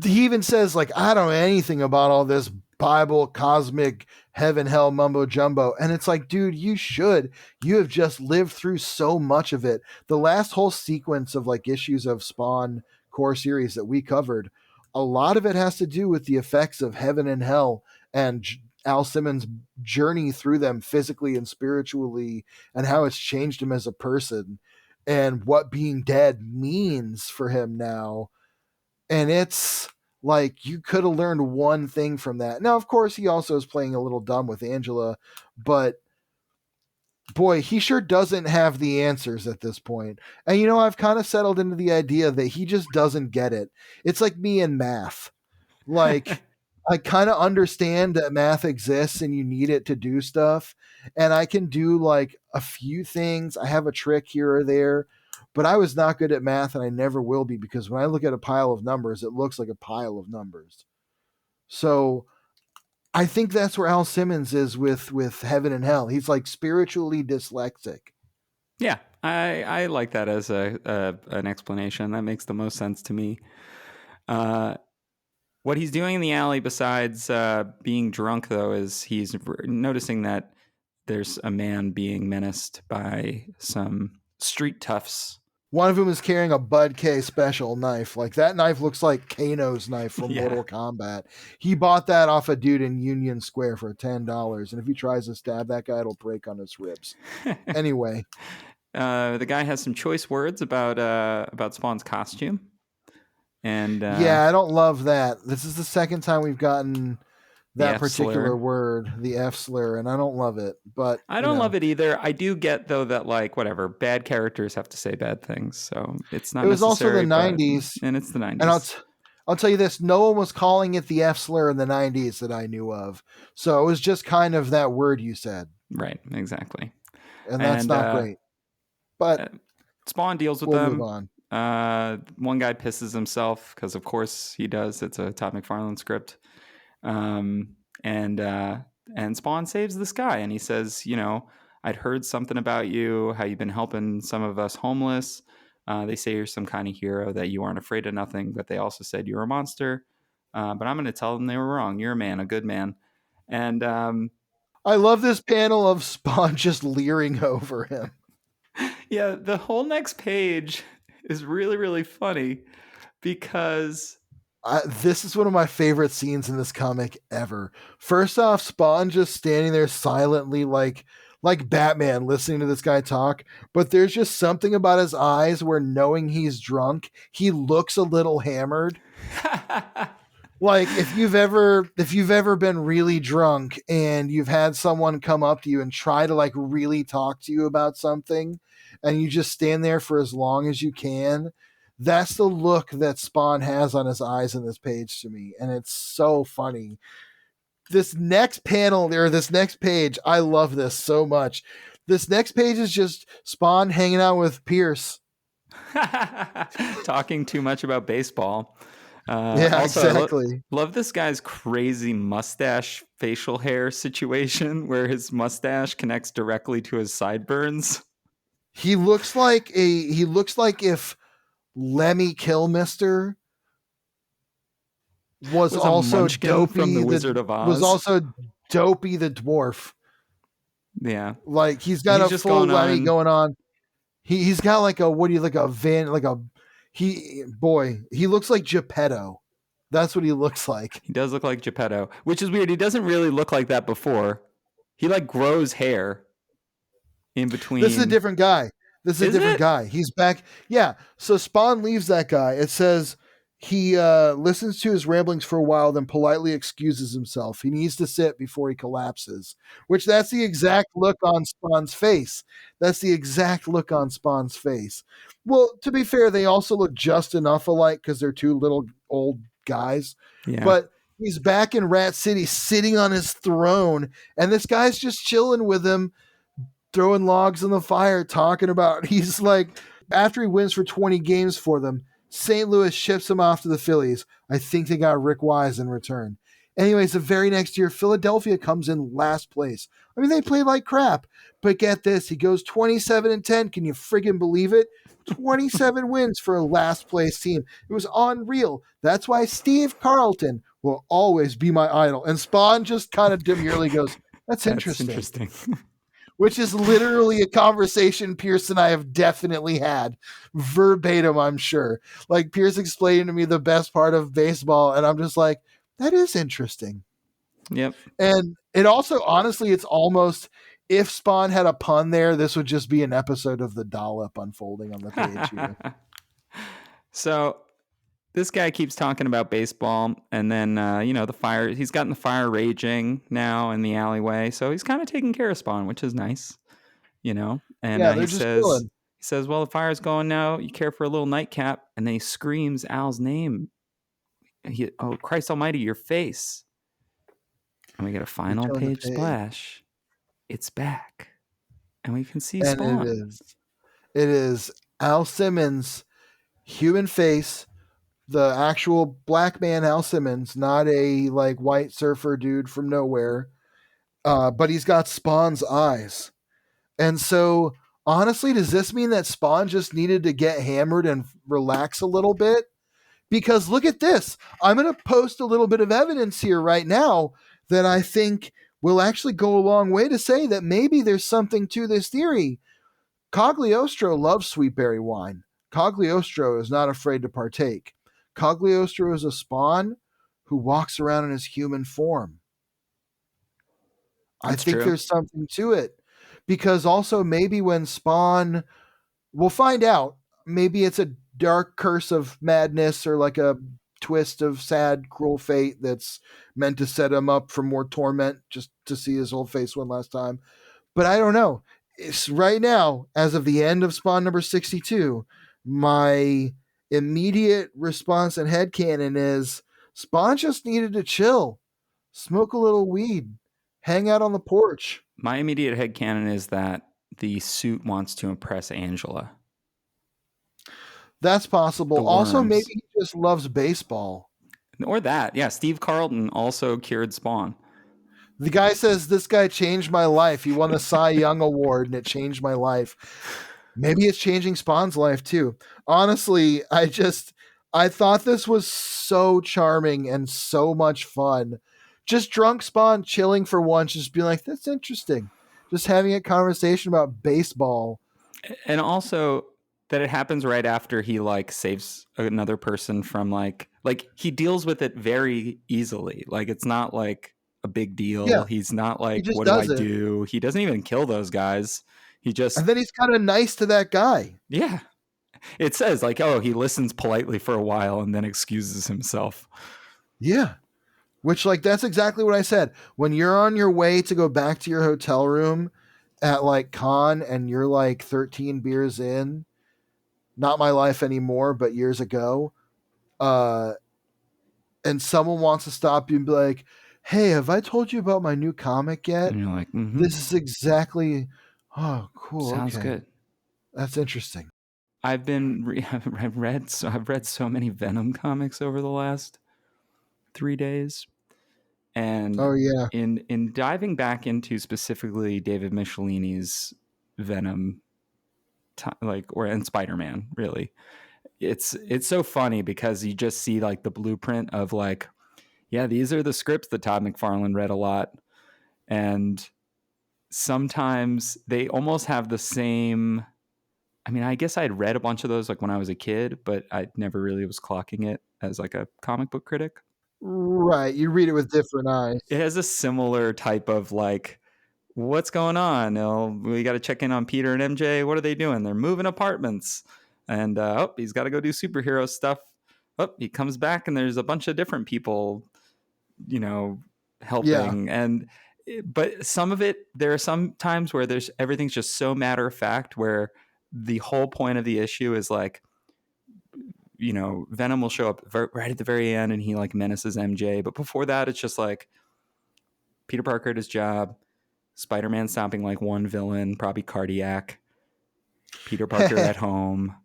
He even says like, "I don't know anything about all this Bible, cosmic, heaven, hell, mumbo jumbo." And it's like, dude, you should. You have just lived through so much of it. The last whole sequence of like issues of Spawn core series that we covered, a lot of it has to do with the effects of heaven and hell and Al Simmons' journey through them physically and spiritually, and how it's changed him as a person and what being dead means for him now. And it's like you could have learned one thing from that. Now, of course, he also is playing a little dumb with Angela, but boy, he sure doesn't have the answers at this point. And you know, I've kind of settled into the idea that he just doesn't get it. It's like me in math. Like I kind of understand that math exists and you need it to do stuff. And I can do like a few things. I have a trick here or there, but I was not good at math and I never will be because when I look at a pile of numbers, it looks like a pile of numbers. So I think that's where Al Simmons is with heaven and hell. He's like spiritually dyslexic. Yeah, I like that as an explanation. That makes the most sense to me. What he's doing in the alley besides being drunk, though, is he's noticing that there's a man being menaced by some street toughs. One of them is carrying a Bud K special knife. Like that knife looks like Kano's knife from Mortal Kombat. He bought that off a dude in Union Square for $10. And if he tries to stab that guy, it'll break on his ribs. Anyway. The guy has some choice words about Spawn's costume. And yeah, I don't love that. This is the second time we've gotten that particular word, the F slur, and I don't love it. But I don't love it either. I do get though that like whatever, bad characters have to say bad things, so it's not. It was also the '90s, and it's the '90s. And I'll tell you this, no one was calling it the F slur in the 90s that I knew of. So it was just kind of that word you said. Right, exactly. And that's And not great. But Spawn deals with we'll move them. on. One guy pisses himself because, of course, he does. It's a Todd McFarlane script. Um, and Spawn saves this guy, and he says, I'd heard something about you, how you've been helping some of us homeless. They say you're some kind of hero, that you aren't afraid of nothing, but they also said you're a monster. But I'm going to tell them they were wrong. You're a man, a good man. And I love this panel of Spawn just leering over him. yeah, the whole next page is really, really funny because this is one of my favorite scenes in this comic ever. First off, Spawn just standing there silently like Batman listening to this guy talk, but there's just something about his eyes where, knowing he's drunk, he looks a little hammered. Like if you've ever been really drunk and you've had someone come up to you and try to like really talk to you about something, and you just stand there for as long as you can, that's the look that Spawn has on his eyes in this page to me, and it's so funny. This next panel, or this next page, I love this so much. This next page is just Spawn hanging out with Pierce. talking too much about baseball. Yeah, Also, exactly. love this guy's crazy mustache facial hair situation where his mustache connects directly to his sideburns. He looks like if Lemmy Kilmister was a also munchkin from the Wizard of Oz. was also Dopey the dwarf. Yeah, like he's got a full Lemmy going on. He's got like a he looks like Geppetto. That's what he looks like. He does look like Geppetto, which is weird. He doesn't really look like that before. He like grows hair in between. This is a different guy. Guy. He's back. Yeah. So Spawn leaves that guy. It says he listens to his ramblings for a while, then politely excuses himself. He needs to sit before he collapses, which that's the exact look on Spawn's face. Well, to be fair, they also look just enough alike because they're two little old guys. Yeah. But he's back in Rat City sitting on his throne, and this guy's just chilling with him, throwing logs on the fire, talking about, he's like, after he wins for 20 games for them, St. Louis ships him off to the Phillies. I think they got Rick Wise in return. Anyways, the very next year, Philadelphia comes in last place. I mean, they play like crap, but get this, he goes 27-10. Can you friggin' believe it? 27 wins for a last place team. It was unreal. That's why Steve Carlton will always be my idol. And Spawn just kind of demurely goes, that's interesting. Which is literally a conversation Pierce and I have definitely had. Verbatim, I'm sure. Like, Pierce explaining to me the best part of baseball, and I'm just like, that is interesting. Yep. And it also, honestly, it's almost, if Spawn had a pun there, this would just be an episode of The Dollop unfolding on the page here. So this guy keeps talking about baseball, and then, the fire, he's gotten the fire raging now in the alleyway. So he's kind of taking care of Spawn, which is nice, and yeah, he says, well, the fire's going now. You care for a little nightcap? And then he screams Al's name. Oh, Christ almighty, your face. And we get a final page splash. It's back. And we can see Spawn. It is Al Simmons' human face, the actual black man Al Simmons, not a like white surfer dude from nowhere. But he's got Spawn's eyes. And so, honestly, does this mean that Spawn just needed to get hammered and relax a little bit? Because look at this. I'm going to post a little bit of evidence here right now that I think will actually go a long way to say that maybe there's something to this theory. Cagliostro loves sweet berry wine. Cagliostro is not afraid to partake. Cagliostro is a Spawn who walks around in his human form. I think there's something to it. Because also maybe when Spawn, we'll find out, maybe it's a dark curse of madness or like a twist of sad, cruel fate that's meant to set him up for more torment just to see his old face one last time. But I don't know. It's right now, as of the end of Spawn number 62, my immediate response and headcanon is Spawn just needed to chill, smoke a little weed, hang out on the porch. My immediate headcanon is that the suit wants to impress Angela. That's possible. The Also, maybe worms. he just loves baseball. Or that. Yeah, Steve Carlton also cured Spawn. The guy says, this guy changed my life. He won the Cy Young Award and it changed my life. Maybe it's changing Spawn's life too. Honestly, I thought this was so charming and so much fun. Just drunk Spawn chilling for once, just being like, that's interesting. Just having a conversation about baseball. And also that it happens right after he like saves another person from like he deals with it very easily. Like it's not like a big deal. Yeah, He's not he like, just what do I does it. do? He doesn't even kill those guys. He And just, then he's kind of nice to that guy. yeah. It says like, oh, he listens politely for a while and then excuses himself. Yeah. Which, like, that's exactly what I said. When you're on your way to go back to your hotel room at like con and you're like 13 beers in, not my life anymore, but years ago, uh, and someone wants to stop you and be like, hey, have I told you about my new comic yet? And you're like, This is exactly, oh, cool. sounds Okay. good. That's interesting. I've been I've read so many Venom comics over the last 3 days, and Oh, yeah. in diving back into specifically David Michelini's Venom, or and Spider-Man, really, it's so funny because you just see like the blueprint of like, yeah, these are the scripts that Todd McFarlane read a lot, and sometimes they almost have the same. I mean, I guess I'd read a bunch of those like when I was a kid, but I never really was clocking it as like a comic book critic. Right. You read it with different eyes. It has a similar type of like, what's going on? We got to check in on Peter and MJ. What are they doing? They're moving apartments. And he's got to go do superhero stuff. Oh, he comes back and there's a bunch of different people, Yeah. helping. But some of it, there are some times where everything's just so matter of fact, where the whole point of the issue is like, Venom will show up right at the very end and he like menaces MJ. But before that, it's just like Peter Parker at his job, Spider-Man stopping like one villain, probably Cardiac, Peter Parker at home,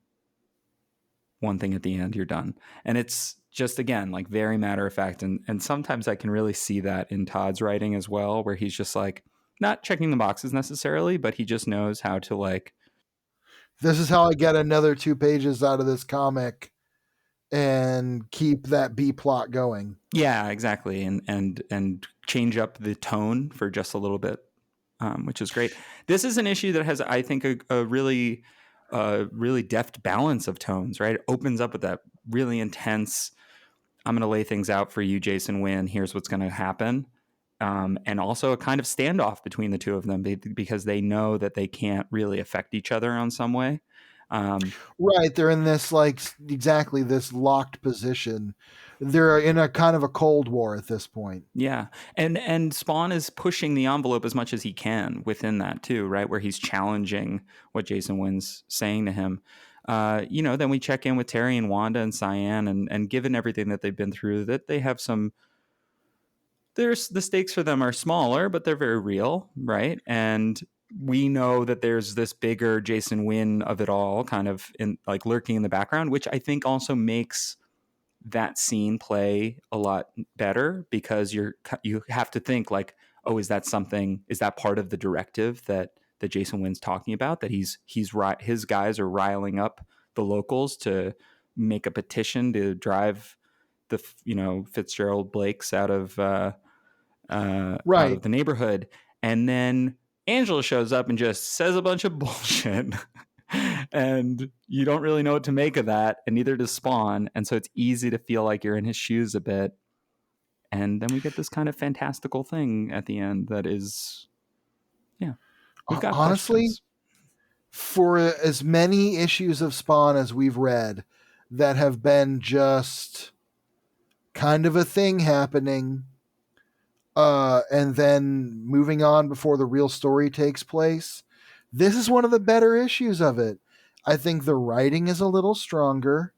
one thing at the end, you're done. And it's just, again, like very matter of fact. And sometimes I can really see that in Todd's writing as well, where he's just like not checking the boxes necessarily, but he just knows how to like, this is how I get another 2 pages out of this comic and keep that B plot going. yeah, exactly. And change up the tone for just a little bit, which is great. This is an issue that has, I think, a really deft balance of tones, right? It opens up with that really intense, I'm going to lay things out for you, Jason Wynn. Here's what's going to happen. And also a kind of standoff between the two of them because they know that they can't really affect each other on some way. Right. They're in this, like, exactly this locked position. They're in a kind of a Cold War at this point. Yeah. And Spawn is pushing the envelope as much as he can within that too, right? Where he's challenging what Jason Wynn's saying to him. Then we check in with Terry and Wanda and Cyan, and given everything that they've been through, that they have the stakes for them are smaller, but they're very real, right? And we know that there's this bigger Jason Wynn of it all kind of in like lurking in the background, which I think also makes that scene play a lot better because you have to think like, oh, is that part of the directive that Jason Wynn's talking about, that his guys are riling up the locals to make a petition to drive the Fitzgerald Blakes out of Right. the neighborhood. And then Angela shows up and just says a bunch of bullshit. And you don't really know what to make of that, and neither does Spawn. And so it's easy to feel like you're in his shoes a bit. And then we get this kind of fantastical thing at the end that is, yeah, we've got Honestly, questions. for as many issues of Spawn as we've read that have been just kind of a thing happening, and then moving on before the real story takes place, this is one of the better issues of it. I think the writing is a little stronger.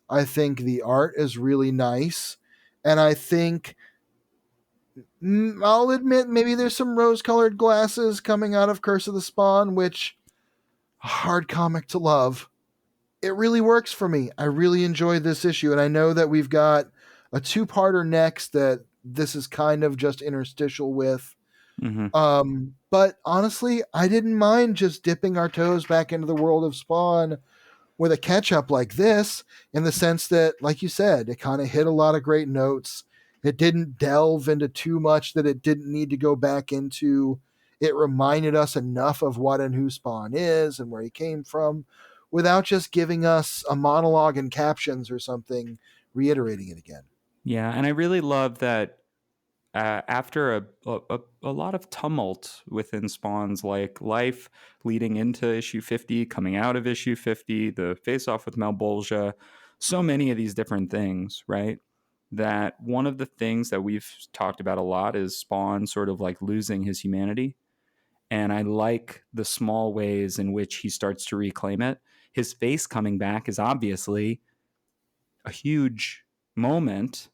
I think the art is really nice. And I think, I'll admit, maybe there's some rose colored glasses coming out of Curse of the Spawn, which, a hard comic to love. It really works for me. I really enjoyed this issue. And I know that we've got a two-parter next that this is kind of just interstitial with. Mm-hmm. But honestly, I didn't mind just dipping our toes back into the world of Spawn with a catch up like this, in the sense that, like you said, it kind of hit a lot of great notes. It didn't delve into too much that it didn't need to go back into. It reminded us enough of what and who Spawn is and where he came from without just giving us a monologue and captions or something reiterating it again. Yeah, and I really love that after a lot of tumult within Spawn's like life leading into issue 50, coming out of issue 50, the face off with Malbolgia, so many of these different things, right? That one of the things that we've talked about a lot is Spawn sort of like losing his humanity. And I like the small ways in which he starts to reclaim it. His face coming back is obviously a huge moment.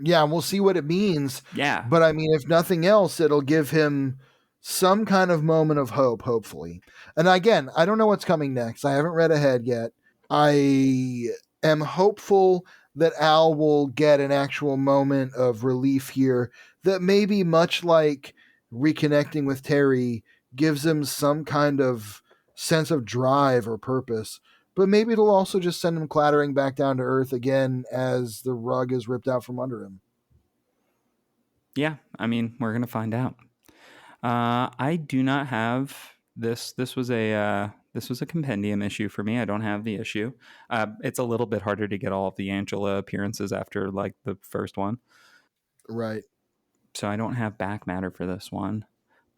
Yeah, and we'll see what it means. Yeah. But I mean, if nothing else, it'll give him some kind of moment of hope, hopefully. And again, I don't know what's coming next. I haven't read ahead yet. I am hopeful that Al will get an actual moment of relief here that maybe, much like reconnecting with Terry, gives him some kind of sense of drive or purpose. But maybe it'll also just send him clattering back down to earth again as the rug is ripped out from under him. Yeah, I mean, we're gonna find out. I do not have this. This was a compendium issue for me. I don't have the issue. It's a little bit harder to get all of the Angela appearances after like the first one, Right. so I don't have back matter for this one,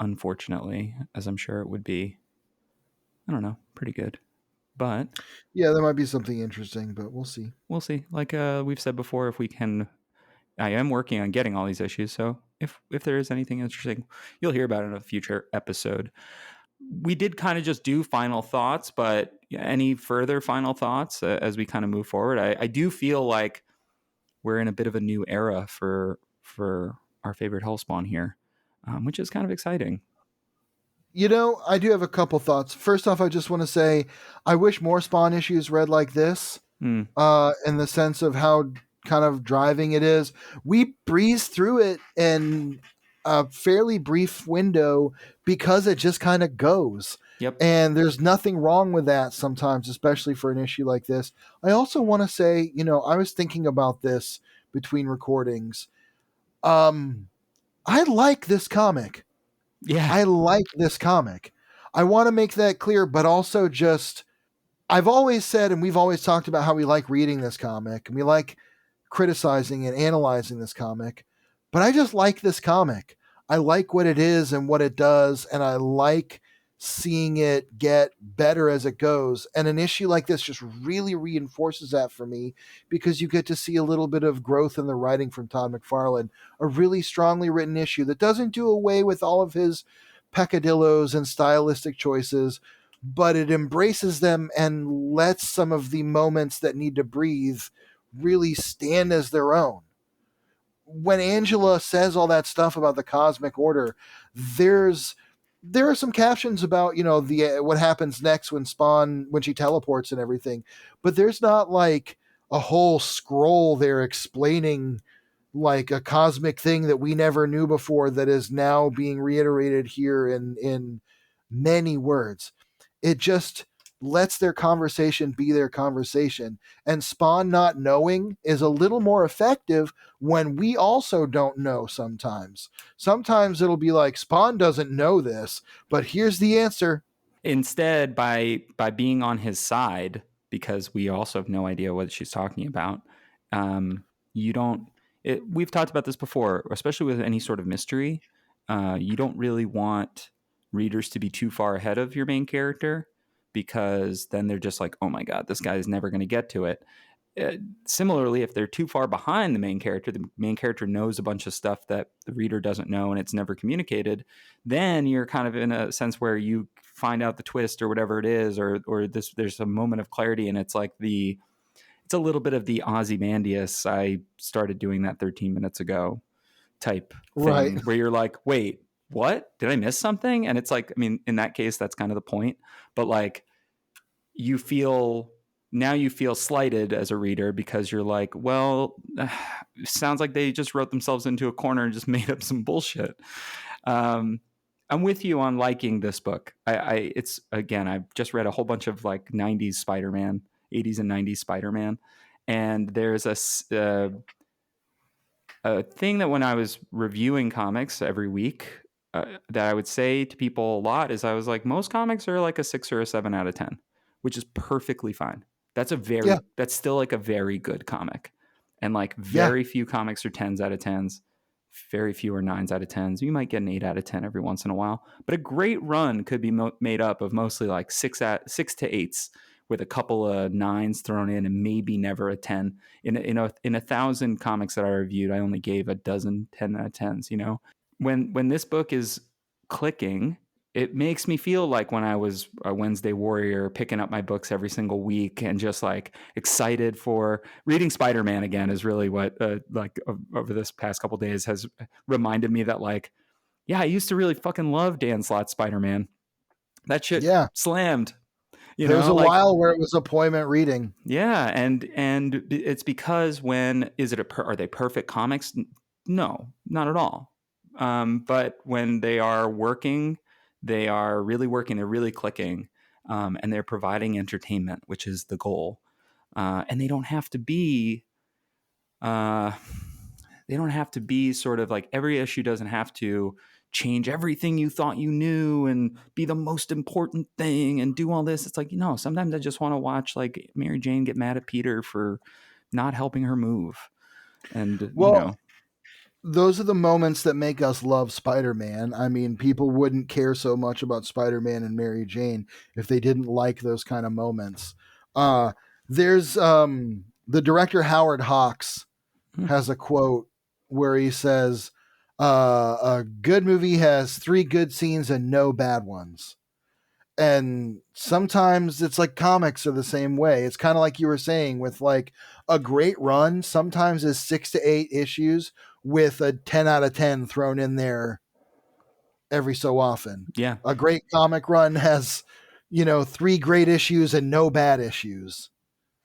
unfortunately. As I'm sure it would be, I don't know, pretty good. But Yeah, there might be something interesting, but we'll see. we'll see. Like we've said before, if we can, I am working on getting all these issues. So if there is anything interesting, you'll hear about it in a future episode. We did kind of just do final thoughts, but any further final thoughts as we kind of move forward? I do feel like we're in a bit of a new era for our favorite Hellspawn here, which is kind of exciting. You know, I do have a couple thoughts. First off, I just want to say I wish more Spawn issues read like this, Mm, in the sense of how kind of driving it is. We breezed through it in a fairly brief window because it just kind of goes. yep. And there's nothing wrong with that sometimes, especially for an issue like this. I also want to say, I was thinking about this between recordings. Um, I like this comic. Yeah. I like this comic. I want to make that clear, but also just, I've always said, and we've always talked about how we like reading this comic and we like criticizing and analyzing this comic, but I just like this comic. I like what it is and what it does, and I like seeing it get better as it goes. And an issue like this just really reinforces that for me, because you get to see a little bit of growth in the writing from Todd McFarlane, a really strongly written issue that doesn't do away with all of his peccadillos and stylistic choices, but it embraces them and lets some of the moments that need to breathe really stand as their own. When Angela says all that stuff about the cosmic order, there are some captions about, the what happens next when she teleports and everything, but there's not like a whole scroll there explaining like a cosmic thing that we never knew before that is now being reiterated here in many words. It just lets their conversation be their conversation. And Spawn not knowing is a little more effective when we also don't know sometimes. Sometimes it'll be like, Spawn doesn't know this, but here's the answer. Instead, by being on his side, because we also have no idea what she's talking about, you don't. We've talked about this before, especially with any sort of mystery. You don't really want readers to be too far ahead of your main character, because then they're just like, oh my god, this guy is never going to get to it. Similarly, if they're too far behind the main character knows a bunch of stuff that the reader doesn't know and it's never communicated, then you're kind of in a sense where you find out the twist or whatever it is, or there's a moment of clarity, and it's like it's a little bit of the Ozymandias, I started doing that 13 minutes ago type Right. thing, where you're like, wait, what? Did I miss something? And it's like, I mean, in that case, that's kind of the point. But like, you feel now you feel slighted as a reader because you're like, well, sounds like they just wrote themselves into a corner and just made up some bullshit. Um, I'm with you on liking this book. It's again, I've just read a whole bunch of like 90s Spider-Man, 80s and 90s Spider-Man, and there's a thing that when I was reviewing comics every week, that I would say to people a lot is I was like, most comics are like a 6 or a 7 out of 10, which is perfectly fine. Yeah. That's still like a very good comic. And like Yeah. very few comics are 10s out of 10s. Very few are 9s out of 10s. You might get an 8 out of 10 every once in a while, but a great run could be made up of mostly like 6 to 8s with a couple of 9s thrown in and maybe never a 10. In 1,000 comics that I reviewed, I only gave a dozen 10 out of 10s, you know? When this book is clicking, it makes me feel like when I was a Wednesday warrior picking up my books every single week and just like excited for reading Spider-Man again is really what like over this past couple days has reminded me that like, yeah, I used to really fucking love Dan Slott's Spider-Man. That shit Yeah. slammed, you There was know, a like, while where it was appointment reading. yeah, and it's because when is it are they perfect comics? No, not at all. But when they are working, they are really working. They're really clicking, and they're providing entertainment, which is the goal. And they don't have to be. Uh, they don't have to be sort of like every issue doesn't have to change everything you thought you knew and be the most important thing and do all this. It's like, you know, sometimes I just want to watch like Mary Jane get mad at Peter for not helping her move. And, you Well, know, those are the moments that make us love Spider-Man. I mean, people wouldn't care so much about Spider-Man and Mary Jane if they didn't like those kind of moments. There's the director Howard Hawks hmm, has a quote where he says, "A good movie has 3 good scenes and no bad ones." And sometimes it's like comics are the same way. It's kind of like you were saying with like a great run sometimes is 6 to 8 issues with a 10 out of 10 thrown in there every so often. yeah, A great comic run has, 3 great issues and no bad issues,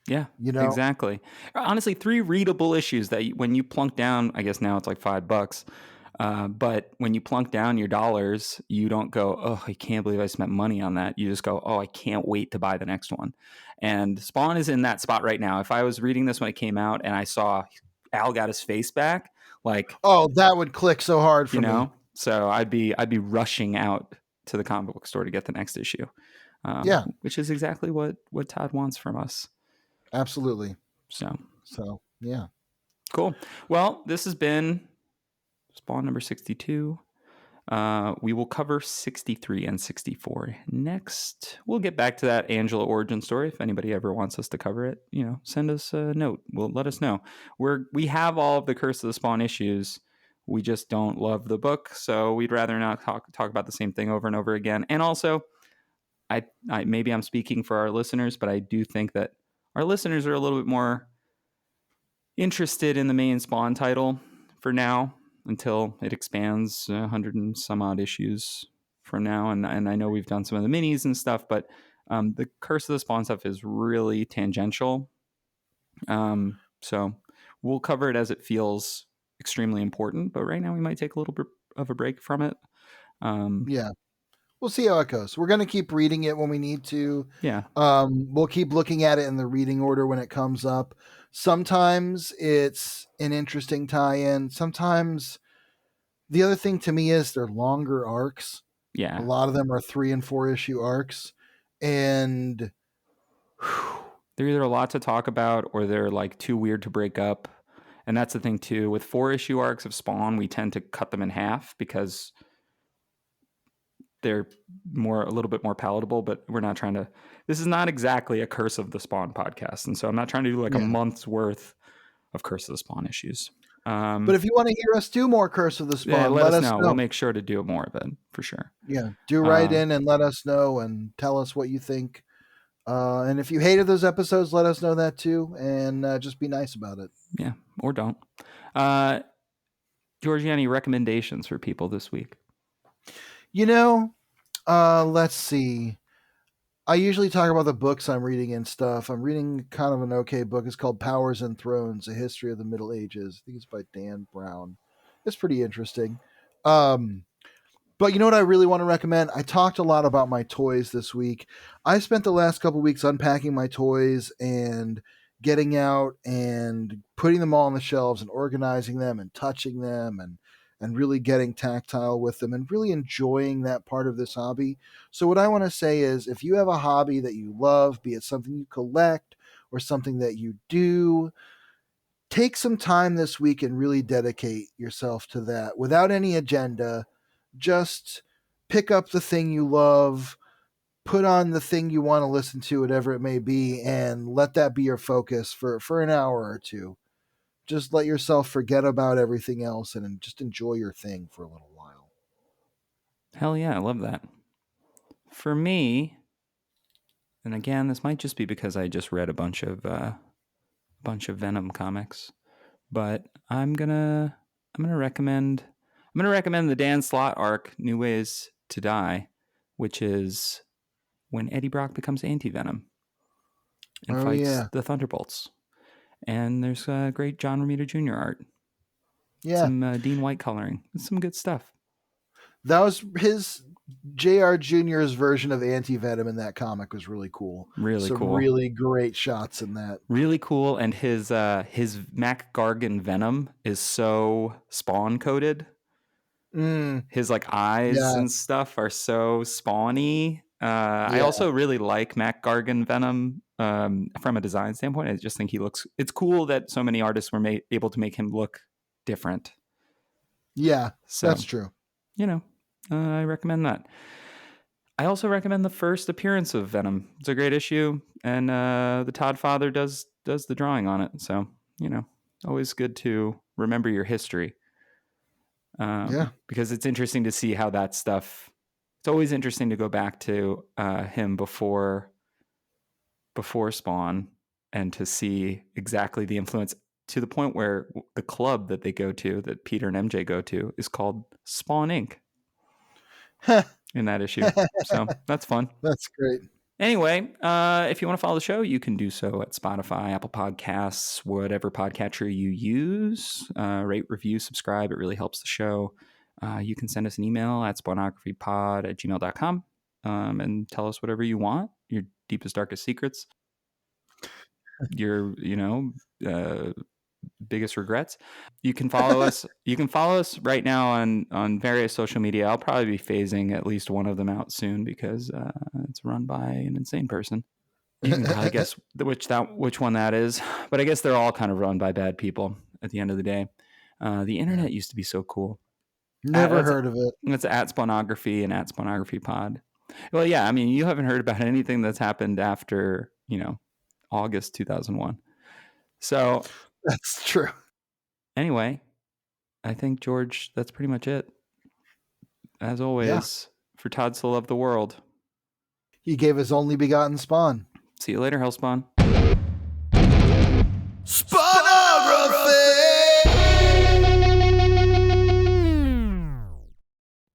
yeah, you know? exactly. Honestly, 3 readable issues that when you plunk down, I guess now it's like $5. But when you plunk down your dollars, you don't go, oh, I can't believe I spent money on that. You just go, oh, I can't wait to buy the next one. And Spawn is in that spot right now. If I was reading this when it came out and I saw Al got his face back, like, Oh, that would click so hard you for me. know, so I'd be rushing out to the comic book store to get the next issue, Yeah, which is exactly what Todd wants from us. absolutely. So So, yeah. cool. Well, this has been Spawn number 62. We will cover 63 and 64 next. We'll get back to that Angela origin story. If anybody ever wants us to cover it, you know, send us a note. We'll let us know. We have all of the Curse of the Spawn issues. We just don't love the book, so we'd rather not talk about the same thing over and over again. And also, I maybe I'm speaking for our listeners, but I do think that our listeners are a little bit more interested in the main Spawn title for now until it expands 100 and some odd issues from now. And I know we've done some of the minis and stuff, but the Curse of the Spawn stuff is really tangential. So we'll cover it as it feels extremely important. But right now, we might take a little bit of a break from it. Yeah. We'll see how it goes. We're going to keep reading it when we need to. Yeah. We'll keep looking at it in the reading order when it comes up. Sometimes it's an interesting tie-in. Sometimes the other thing to me is they're longer arcs. A Yeah. lot of them are 3 and 4 issue arcs, and They're either a lot to talk about or they're like too weird to break up. And that's the thing too. With 4 issue arcs of Spawn, we tend to cut them in half because they're a little bit more palatable, but we're not trying to, this is not exactly a Curse of the Spawn podcast. And so I'm not trying to do like a yeah. month's worth of Curse of the Spawn issues. But if you want to hear us do more Curse of the Yeah, Spawn, let let us us know. We'll know. make sure to do more of it for sure. Yeah, do write Uh, in and let us know and tell us what you think. And if you hated those episodes, let us know that too, and just be nice about it. Yeah, or don't. George, any recommendations for people this week? Let's see. I usually talk about the books I'm reading and stuff. I'm reading kind of an okay book. It's called Powers and Thrones: A History of the Middle Ages. I think it's by Dan Brown. It's pretty interesting. Um, But you know what I really want to recommend? I talked a lot about my toys this week. I spent the last couple weeks unpacking my toys and getting out and putting them all on the shelves and organizing them and touching them and really getting tactile with them and really enjoying that part of this hobby. So what I want to say is if you have a hobby that you love, be it something you collect or something that you do, take some time this week and really dedicate yourself to that without any agenda. Just pick up the thing you love, put on the thing you want to listen to, whatever it may be, and let that be your focus for an hour or two. Just let yourself forget about everything else and just enjoy your thing for a little while. Hell yeah, I love that. For me, and again, this might just be because I just read a bunch of Venom comics, but I'm gonna recommend the Dan Slott arc, New Ways to Die, which is when Eddie Brock becomes Anti-Venom and Oh fights yeah, the Thunderbolts. And there's great John Romita Jr. art, yeah. some Dean White coloring, some good stuff. That was his J.R. Jr.'s version of Anti Venom in that comic was really cool. Really Some cool. really great shots in that. Really cool, and his Mac Gargan Venom is so Spawn coded. Mm, His like eyes yeah, and stuff are so spawny. I yeah, also really like Mac Gargan Venom from a design standpoint. I just think he looks. It's cool that so many artists were able to make him look different. yeah. So That's true. I recommend that. I also recommend the first appearance of Venom. It's a great issue, and the Todd Father does the drawing on it. So always good to remember your history, Yeah. because it's interesting to see how that stuff. It's always interesting to go back to him before Spawn and to see exactly the influence to the point where the club that they go to, that Peter and MJ go to, is called Spawn Inc. in that issue. So that's fun. That's great. Anyway, if you want to follow the show, you can do so at Spotify, Apple Podcasts, whatever podcatcher you use. Rate, review, subscribe. It really helps the show. You can send us an email at spawnographypod@gmail.com and tell us whatever you want, your deepest, darkest secrets, your, biggest regrets. You can follow us. You can follow us right now on various social media. I'll probably be phasing at least one of them out soon because it's run by an insane person. You can probably guess which one that is, but I guess they're all kind of run by bad people. At the end of the day, the Yeah. internet used to be so cool. Never That's heard of it. at Spawnography and at Spawnography Pod. Well, yeah, I mean, you haven't heard about anything that's happened after August 2001. So That's true. anyway, I think, George, that's pretty much it. As Yeah. always, for Todd still of the world. He gave his only begotten spawn. See you later, Hellspawn.